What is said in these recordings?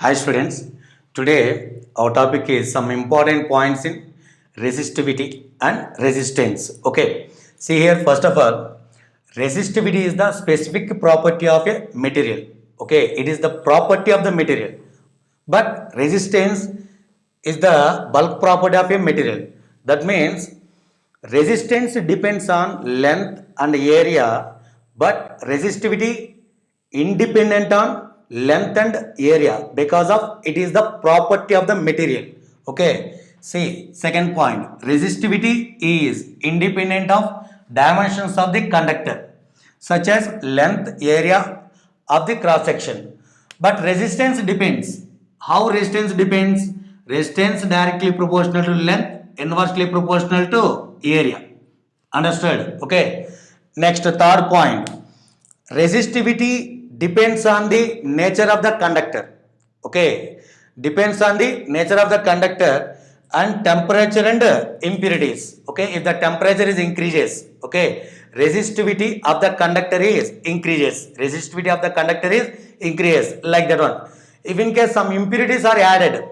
Hi students, today our topic is some important points in resistivity and resistance. Okay, see here first of all, resistivity is the specific property of a material. Okay, it is the property of the material, but resistance is the bulk property of a material. That means resistance depends on length and area, but resistivity independent on length and area because of it is the property of the material. Okay. See, second point, resistivity is independent of dimensions of the conductor, such as length, area of the cross section. But resistance depends. How resistance depends? Resistance directly proportional to length, inversely proportional to area. Understood? Okay. Next, third point. Resistivity depends on the nature of the conductor. Okay. Depends on the nature of the conductor and temperature and impurities. Okay. If the temperature is increases, okay, resistivity of the conductor is increases. Resistivity of the conductor is increases, like that one. If in case some impurities are added,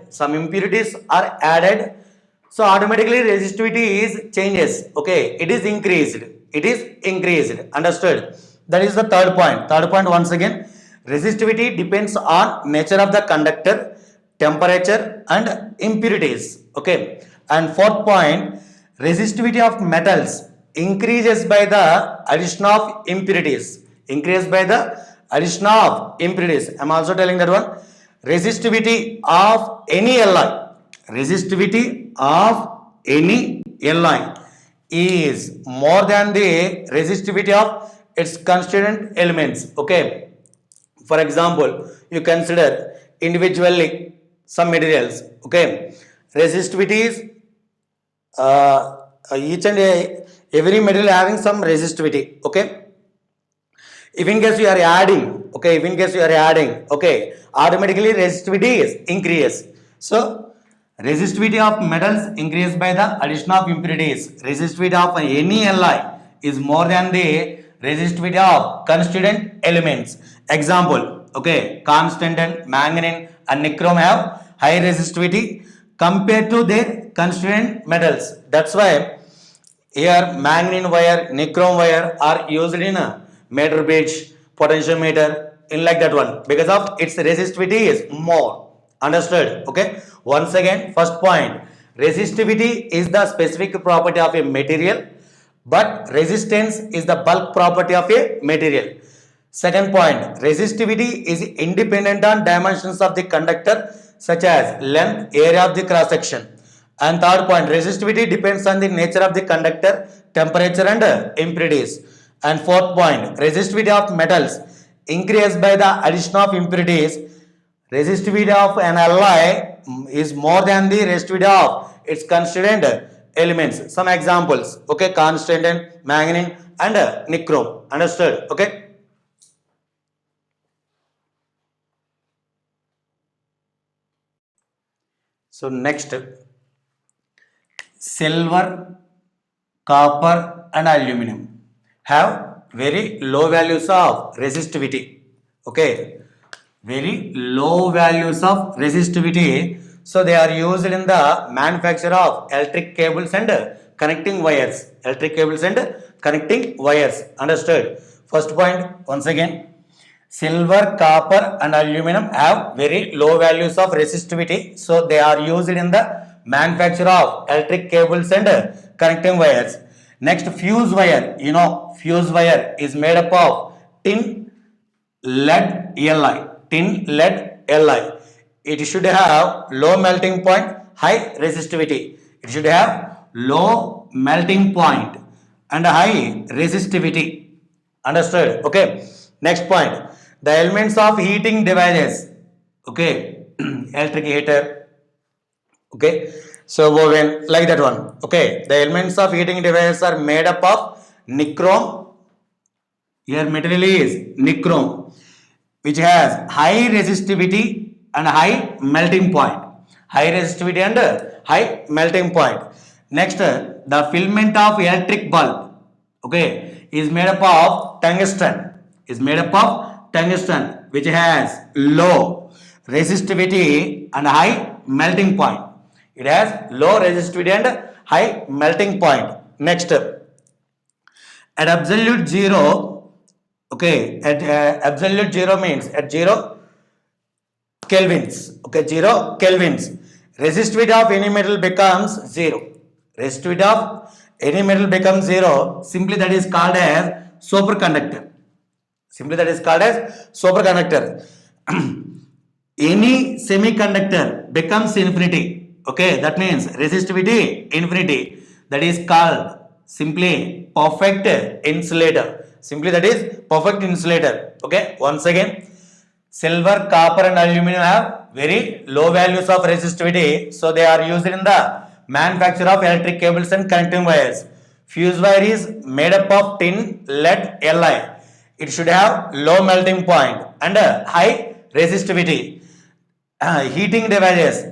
so automatically resistivity is changes. Okay, it is increased. It is increased. Understood? That is the third point. Third point once again, resistivity depends on nature of the conductor, temperature, and impurities. Okay, and fourth point, resistivity of metals increases by the addition of impurities. Increase by the addition of impurities. I'm also telling that one. Resistivity of any alloy, resistivity of any alloy is more than the resistivity of its constituent elements. Okay. For example, you consider individually some materials. Okay. Resistivity is each and every material having some resistivity. Okay. If in case you are adding, okay, if in case you are adding, okay, automatically resistivity is increase. So resistivity of metals increase by the addition of impurities. Resistivity of any alloy is more than the resistivity of constituent elements. Example, okay, constant manganese and nichrome have high resistivity compared to their constituent metals. That's why here, manganese wire, nichrome wire are used in a meter bridge, potentiometer, in like that one because of its resistivity is more. Understood? Okay. Once again, first point, resistivity is the specific property of a material, but resistance is the bulk property of a material. Second point, resistivity is independent on dimensions of the conductor such as length, area of the cross section. And third point, resistivity depends on the nature of the conductor, temperature and impurities. And fourth point, resistivity of metals increase by the addition of impurities. Resistivity of an alloy is more than the resistivity of its constituent elements. Some examples, okay, constant, manganese and nichrome. Understood? Okay. So next, silver, copper and aluminum have very low values of resistivity. Okay, very low values of resistivity. So they are used in the manufacture of electric cables and connecting wires. Electric cables and connecting wires. Understood? First point once again. Silver, copper and aluminum have very low values of resistivity. So they are used in the manufacture of electric cables and connecting wires. Next, fuse wire. You know, fuse wire is made up of tin, lead, Li. Tin, lead, Li. It should have low melting point, high resistivity. It should have low melting point and high resistivity. Understood? Okay. Next point. The elements of heating devices. Okay. Electric heater. Okay. So woven like that one. Okay. The elements of heating devices are made up of nichrome. Here material is nichrome, which has high resistivity and high melting point. High resistivity and high melting point. Next, the filament of electric bulb, okay, is made up of tungsten. Is made up of tungsten, which has low resistivity and high melting point. It has low resistivity and high melting point. Next, at absolute zero, okay, at absolute zero means at 0 kelvins, okay, 0 kelvins, resistivity of any metal becomes zero. Resistivity of any metal becomes zero. Simply that is called as superconductor. Simply that is called as superconductor. Any semiconductor becomes infinity. Okay, that means resistivity infinity. That is called simply perfect insulator. Simply that is perfect insulator. Okay, once again, silver, copper, and aluminum have very low values of resistivity, so they are used in the manufacture of electric cables and connecting wires. Fuse wire is made up of tin, lead, Li. It should have low melting point and high resistivity. Heating device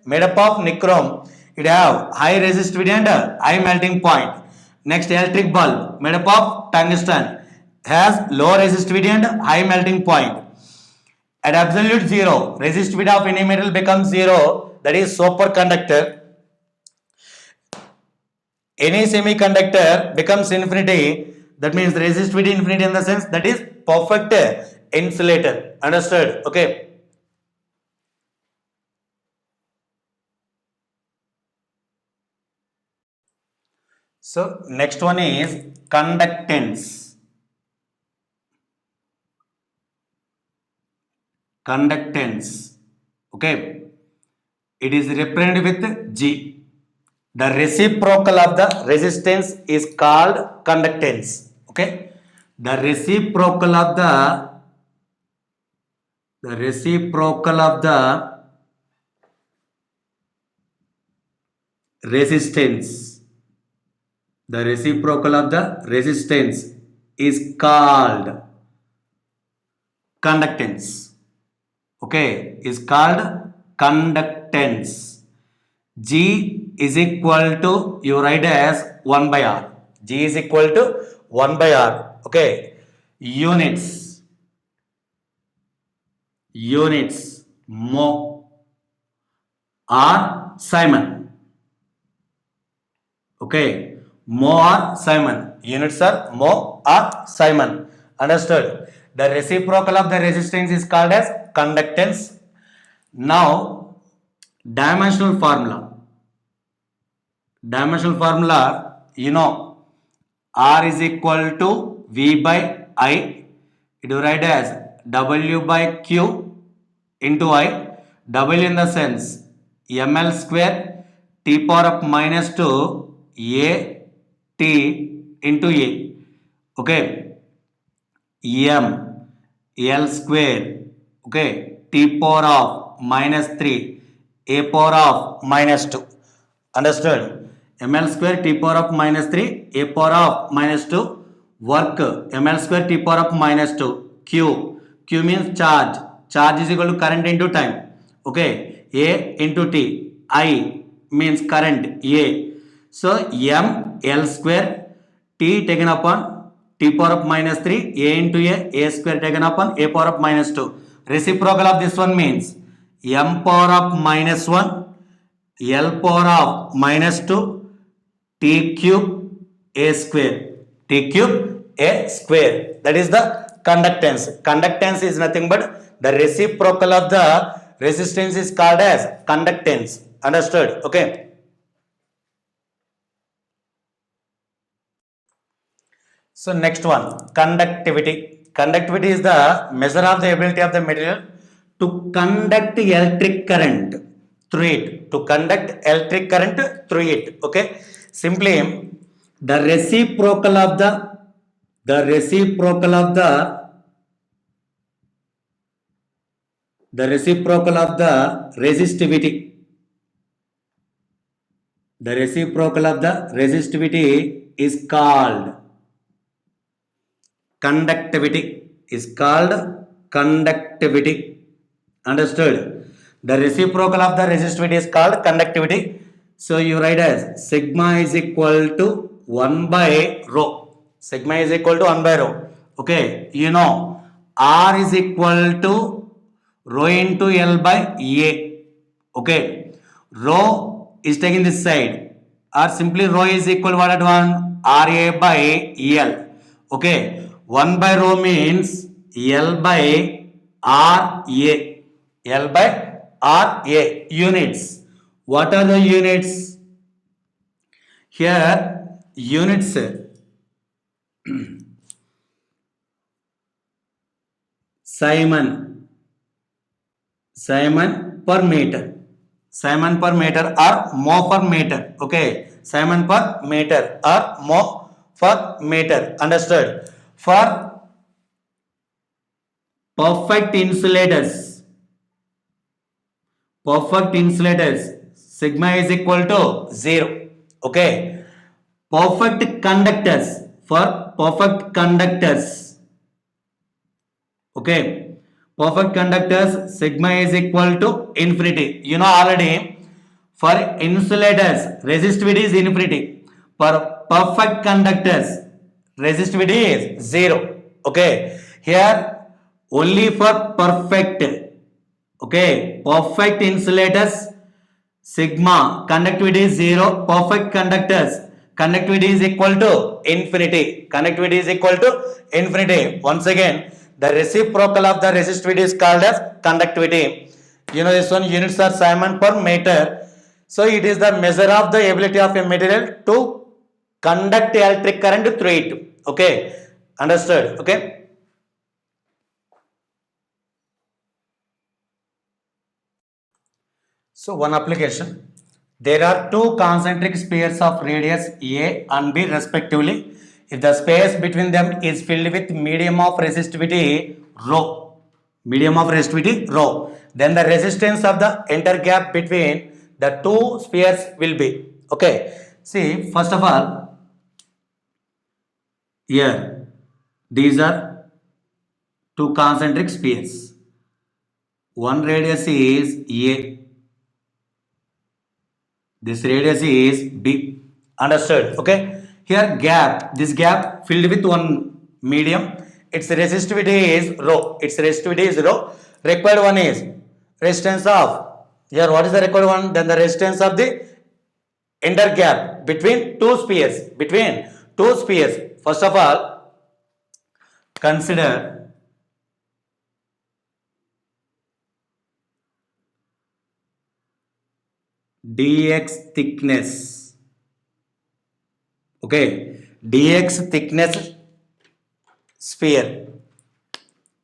made up of nichrome. It have high resistivity and high melting point. Next, electric bulb made up of tungsten has low resistivity and high melting point. At absolute zero, resistivity of any metal becomes zero. That is superconductor. Any semiconductor becomes infinity. That means resistivity infinity in the sense that is perfect insulator. Understood? Okay. So next one is conductance. Conductance. Okay. It is represented with G. The reciprocal of the resistance is called conductance. Okay. The reciprocal of the resistance. The reciprocal of the resistance is called conductance. Okay, is called conductance. G is equal to, you write as 1 by R. G is equal to 1 by R. Okay, units, Mo, R, Simon. Okay, Mo or Simon. Units are Mo or Simon. Understood? The reciprocal of the resistance is called as conductance. Now, dimensional formula. You know, R is equal to V by I. It will write as W by Q into I. W in the sense ml square T power of minus 2 A T into A. Okay. M L square. Okay. T power of minus 3 A power of minus 2. Understood? ml square T power of minus 3 A power of minus 2. Work ml square T power of minus 2. Q means charge. Charge is equal to current into time. Okay. A into T. I means current A. So M L square T taken upon T power of minus 3 A into A square taken upon A power of minus 2. Reciprocal of this one means M power of minus 1 L power of minus 2 T cube A square. T cube A square. That is the conductance. Conductance is nothing but the reciprocal of the resistance is called as conductance. Understood? Okay. So next one, conductivity. Conductivity is the measure of the ability of the material to conduct electric current through it. To conduct electric current through it. Okay. Simply, the reciprocal of the reciprocal of the resistivity. The reciprocal of the resistivity is called conductivity. Is called conductivity. Understood? The reciprocal of the resistivity is called conductivity. So you write as sigma is equal to 1 by rho. Sigma is equal to 1 by rho. Okay, you know R is equal to rho into L by A. Okay, rho is taking this side, or simply rho is equal what at one RA by L. Okay, 1 by rho means L by RA. L by RA units. What are the units? Here units Simon per meter. Simon per meter or mho per meter. Okay, Simon per meter or mho per meter. Understood? For perfect insulators, sigma is equal to 0. Okay, perfect conductors, for perfect conductors, okay, perfect conductors sigma is equal to infinity. You know already, for insulators resistivity is infinity. For perfect conductors resistivity is 0. Okay, here only for perfect, okay, perfect insulators sigma conductivity is 0. Perfect conductors conductivity is equal to infinity. Conductivity is equal to infinity. Once again, the reciprocal of the resistivity is called as conductivity. You know this one, units are Simon per meter. So it is the measure of the ability of a material to conduct electric current through it. Okay, understood? Okay. So one application. There are two concentric spheres of radius A and B respectively. If the space between them is filled with medium of resistivity rho, then the resistance of the intergap between the two spheres will be. Okay. See, first of all, here these are two concentric spheres. One radius is A. This radius is B. Understood? Okay. Here gap, this gap filled with one medium. Its resistivity is rho. Required one is resistance of, here what is the required one? Then the resistance of the inner gap between two spheres. First of all, consider dx thickness. Okay, dx thickness sphere.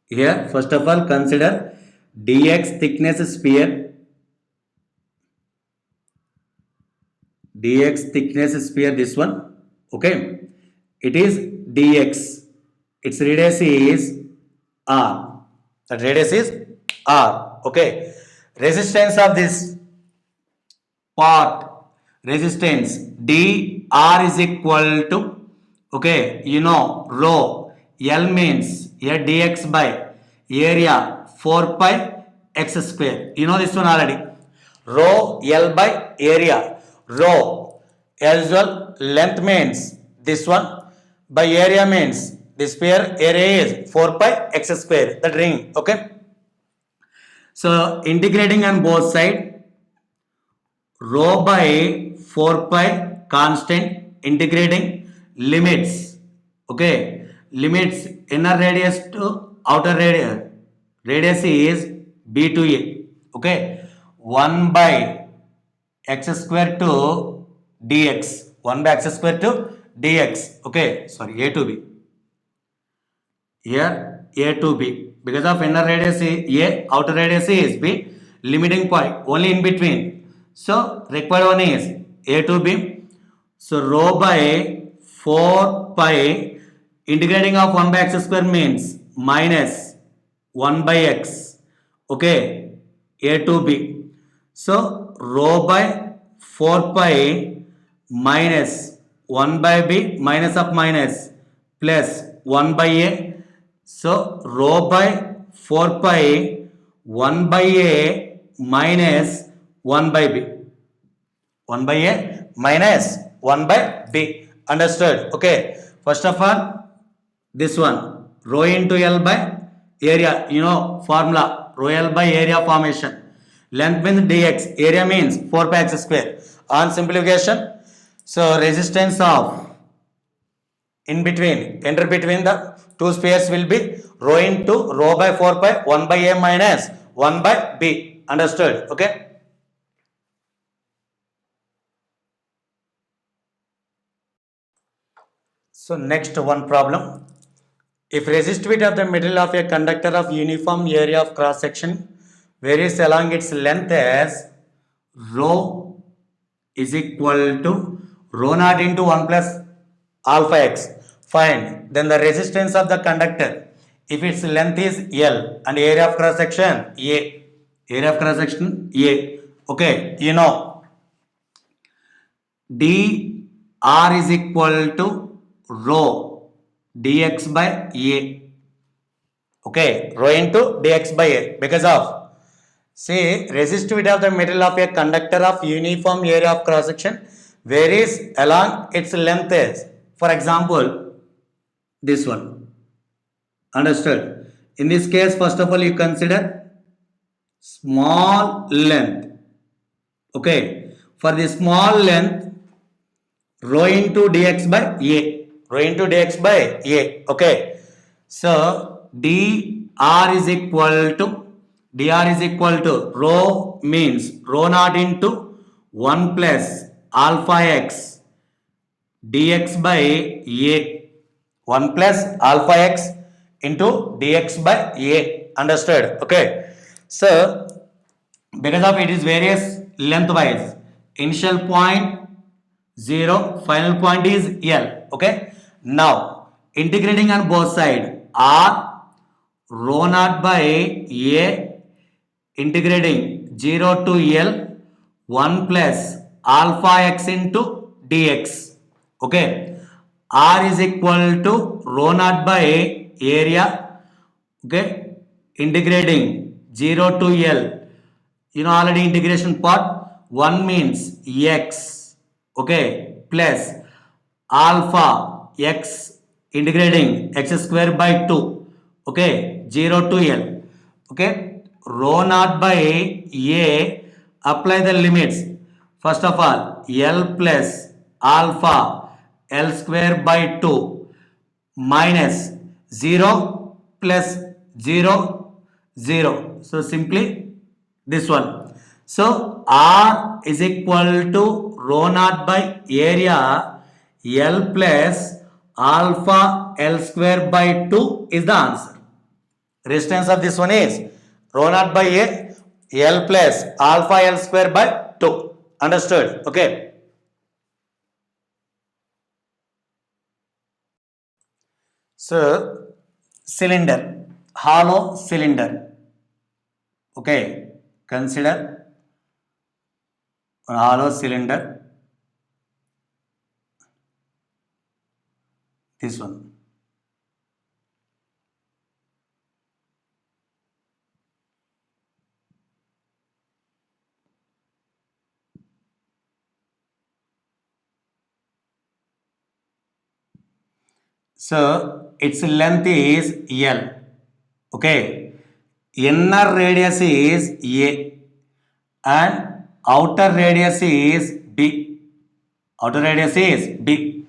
Here, first of all, consider dx thickness sphere. This one. Okay, it is dx. Its radius is r. That radius is r. Okay, resistance of this part, resistance dr is equal to, okay, you know, rho. L means here dx by area 4 pi x square. You know this one already. Rho L by area. Rho usual length means this one, by area means this sphere area is 4 pi x square, that ring. Okay, so integrating on both sides, rho by 4 pi constant, integrating limits. Okay, limits inner radius to outer radius is b to a. Okay, 1 by x square to dx, 1 by x square to dx. Okay, sorry, a to b. Here a to b, because of inner radius is a, outer radius is b, limiting point only in between. So required one is a to b. So rho by 4 pi, integrating of 1 by x square means minus 1 by x. Okay, a to b. So rho by 4 pi minus 1 by b, minus of minus, plus 1 by a. So rho by 4 pi 1 by a minus 1 by b. 1 by a minus 1 by b. Understood? Okay. First of all, this one, rho into L by area, you know formula. rho L by area formation. Length means dx, area means 4 pi x square. On simplification, so resistance of enter between the two spheres will be rho into rho by 4 pi 1 by a minus 1 by b. Understood? Okay. So next one problem. If resistivity of the middle of a conductor of uniform area of cross section varies along its length as rho is equal to rho naught into 1 plus alpha x, find then the resistance of the conductor if its length is L and area of cross section A. Area of cross section A. Okay, you know dr is equal to rho dx by A. Okay, rho into dx by A because of, see, resistivity of the metal of a conductor of uniform area of cross section varies along its length as, for example, this one. Understood? In this case, first of all, you consider small length. Okay, for the small length, rho into dx by A. Rho into dx by A. Okay, so dr is equal to rho means rho naught into 1 plus alpha x dx by A. 1 plus alpha x into dx by A. Understood? Okay, so because of it is various lengthwise, initial point 0, final point is L. Okay, now integrating on both sides, r rho naught by A integrating 0 to L 1 plus alpha x into dx. Okay, r is equal to rho naught by area. Okay, integrating 0 to L, you know already integration part, 1 means x, okay, plus alpha x integrating x square by 2, okay, 0 to L. Okay, rho naught by A, apply the limits. First of all, L plus alpha L square by 2 minus 0 plus 0 0. So simply this one. So R is equal to rho naught by area L plus alpha L square by 2 is the answer. Resistance of this one is rho naught by A L plus alpha L square by 2. Understood? Okay. So cylinder, hollow cylinder. Okay, consider a hollow cylinder, this one. So its length is L. Okay, inner radius is A and outer radius is B. Outer radius is B.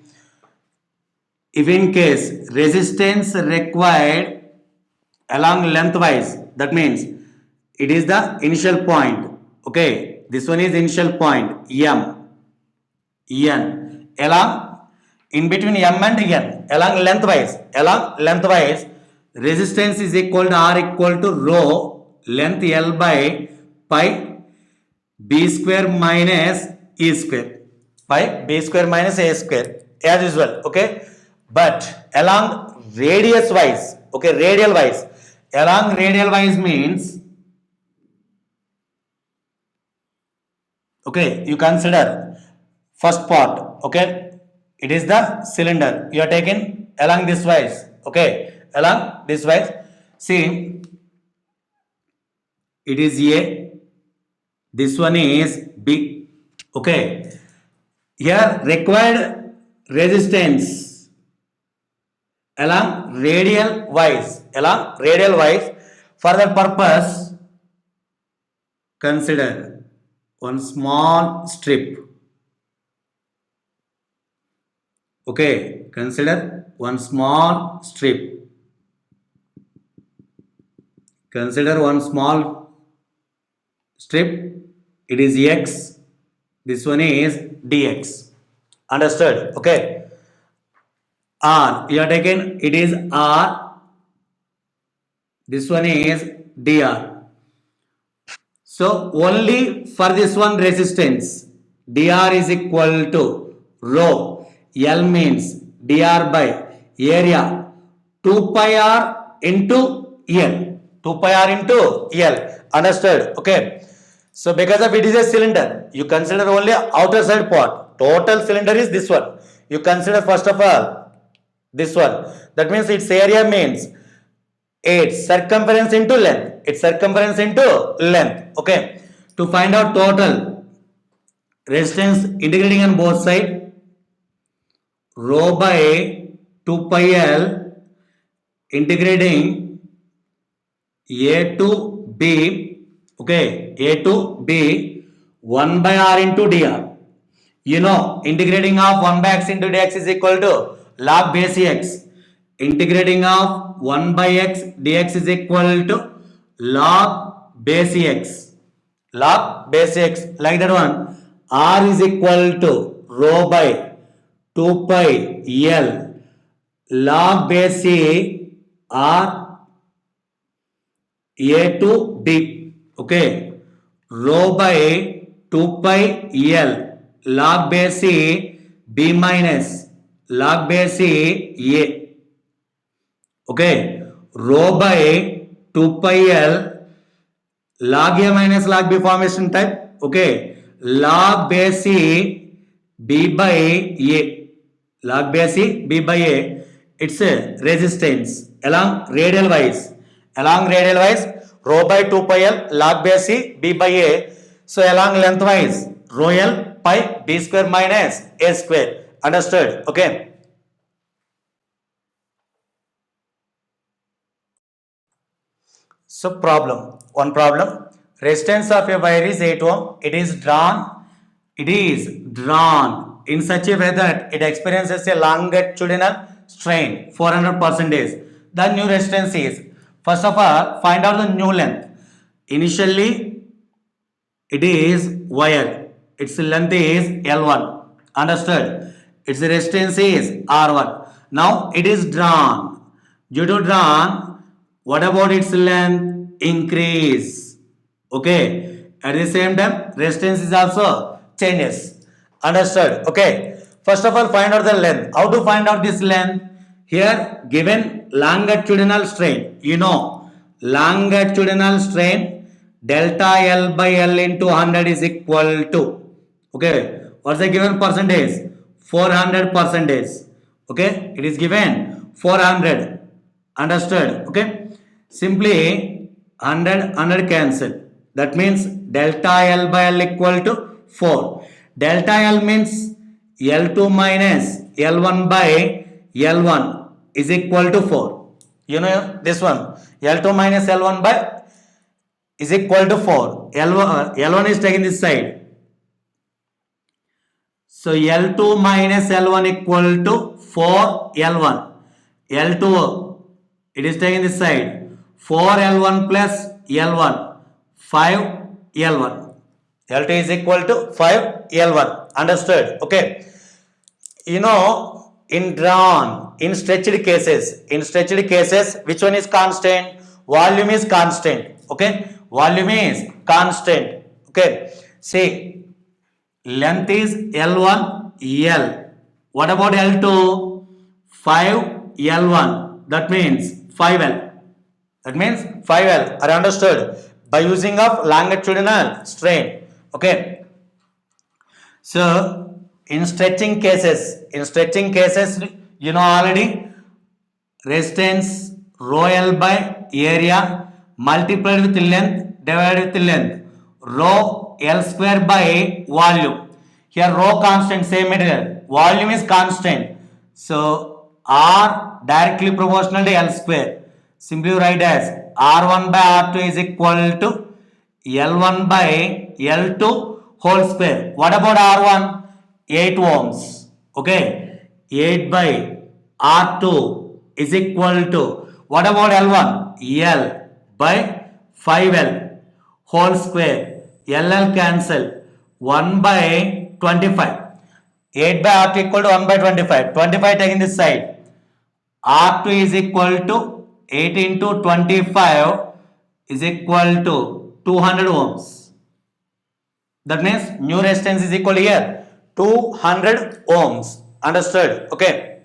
If in case resistance required along lengthwise, that means it is the initial point. Okay, this one is initial point M, N, along in between M and N, along lengthwise, resistance is equal to R equal to rho length L by pi B square minus E square, by B square minus A square as usual. Okay, but along radius wise, okay, radial wise, along radial wise means, okay, you consider first part. Okay, it is the cylinder, you are taking along this wise. Okay, along this wise, see, it is A, this one is B. Okay, here required resistance along radial wise, for that purpose consider one small strip. Okay, consider one small strip. Consider one small strip. It is x. This one is dx. Understood? Okay. R. You are taken. It is r. This one is dr. So only for this one resistance, dr is equal to rho. L means dr by area 2 pi r into L. 2 pi r into L. Understood? Okay. So because of it is a cylinder, you consider only outer side part. Total cylinder is this one. You consider first of all this one. That means its area means its circumference into length. Its circumference into length. Okay. To find out total resistance integrating on both sides, rho by 2 pi L integrating A to B, okay, A to B 1 by R into dr. You know, integrating of 1 by x into dx is equal to log base x. Integrating of 1 by x dx is equal to log base x. Log base x, like that one. R is equal to rho by 2 pi L log base R A to B. Okay. Rho by 2 pi L log base B minus log base A. Okay. Rho by 2 pi L log A minus log B formation type. Okay. Log base B by A. Log base B by A. It's a resistance along radial wise. Along radial wise, rho by 2 pi L log base B by A. So along lengthwise, rho L pi B square minus A square. Understood? Okay. So problem. One problem. Resistance of a wire is 8 ohm. It is drawn. It is drawn in such a way that it experiences a longitudinal strain 400%. The new resistance is, first of all, find out the new length. Initially, it is wire. Its length is L1. Understood? Its resistance is R1. Now it is drawn. Due to drawn, what about its length? Increase. Okay. At the same time, resistance is also changes. Understood? Okay. First of all, find out the length. How to find out this length? Here, given longitudinal strain, you know, longitudinal strain delta L by L into 100 is equal to, okay, what's the given percentage? 400 percentage. Okay, it is given 400. Understood? Okay, simply 100 cancel. That means delta L by L equal to 4. Delta L means L2 minus L1 by L1 is equal to 4. You know this one. L2 minus L1 by is equal to 4. L1 is taken this side. So L2 minus L1 equal to 4 L1. L2, it is taken this side. 4 L1 plus L1, 5 L1. L2 is equal to 5 L1. Understood? Okay. You know, in drawn, in stretched cases, which one is constant? Volume is constant. Okay. Volume is constant. Okay. See, length is L1, L. What about L2? 5 L1. That means 5L. That means 5L. Are understood? By using of longitudinal strain. Okay. So in stretching cases, you know already resistance rho L by area multiplied with length divided with length. Rho L square by volume. Here rho constant, same material. Volume is constant. So R directly proportional to L square. Simply write as R1 by R2 is equal to L1 by L2 whole square. What about R1? 8 ohms. Okay. 8 by R2 is equal to, what about L1? L by 5L whole square. LL cancel. 1 by 25. 8 by R2 equal to 1 by 25. 25 taking this side. R2 is equal to 8 into 25 is equal to 200 ohms. That means new resistance is equal here 200 ohms. Understood? Okay.